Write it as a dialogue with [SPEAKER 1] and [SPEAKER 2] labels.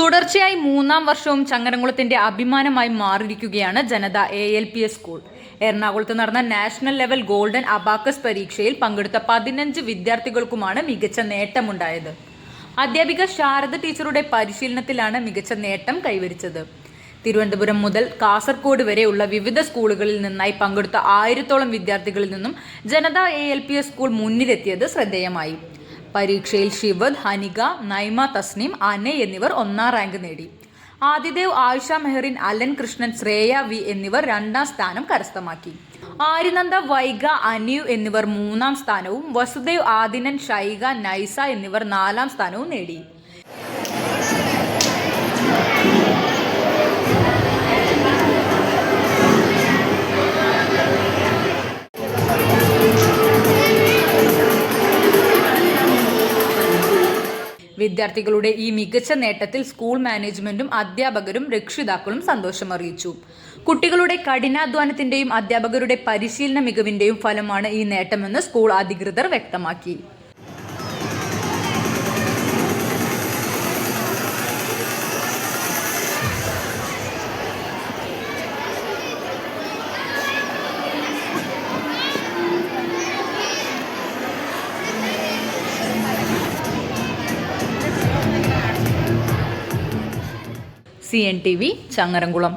[SPEAKER 1] തുടർച്ചയായി മൂന്നാം വർഷവും ചങ്ങരംകുളത്തിന്റെ അഭിമാനമായി മാറിയിരിക്കുകയാണ് ജനത ALPS സ്കൂൾ. എറണാകുളത്ത് നടന്ന നാഷണൽ ലെവൽ ഗോൾഡൻ അബാക്കസ് പരീക്ഷയിൽ പങ്കെടുത്ത 15 വിദ്യാർത്ഥികൾക്കുമാണ് മികച്ച നേട്ടമുണ്ടായത്. അധ്യാപിക ശാരദ ടീച്ചറുടെ പരിശീലനത്തിലാണ് മികച്ച നേട്ടം കൈവരിച്ചത്. തിരുവനന്തപുരം മുതൽ കാസർഗോഡ് വരെയുള്ള വിവിധ സ്കൂളുകളിൽ നിന്നായി പങ്കെടുത്ത 1000-ഓളം വിദ്യാർത്ഥികളിൽ നിന്നും ജനത ALPS സ്കൂൾ മുന്നിലെത്തിയത് ശ്രദ്ധേയമായി. പരീക്ഷയിൽ ഷിവദ്, ഹനിക, നൈമ തസ്നീം, അനെ എന്നിവർ 1ാം റാങ്ക് നേടി. ആദിദേവ്, ആയിഷ മെഹറിൻ, അലൻ കൃഷ്ണൻ, ശ്രേയ വി എന്നിവർ 2ാം സ്ഥാനം കരസ്ഥമാക്കി. ആര്യനന്ദ, വൈഗ, അനീവ് എന്നിവർ 3ാം സ്ഥാനവും വസുദേവ്, ആദിനൻ, ഷൈഗ, നൈസ എന്നിവർ 4ാം സ്ഥാനവും നേടി. വിദ്യാർത്ഥികളുടെ ഈ മികച്ച നേട്ടത്തിൽ സ്കൂൾ മാനേജ്മെന്റും അധ്യാപകരും രക്ഷിതാക്കളും സന്തോഷമറിയിച്ചു. കുട്ടികളുടെ കഠിനാധ്വാനത്തിന്റെയും അധ്യാപകരുടെ പരിശീലന മികവിന്റെയും ഫലമാണ് ഈ നേട്ടമെന്ന് സ്കൂൾ അധികൃതർ വ്യക്തമാക്കി. CNTV ചങ്ങരംകുളം.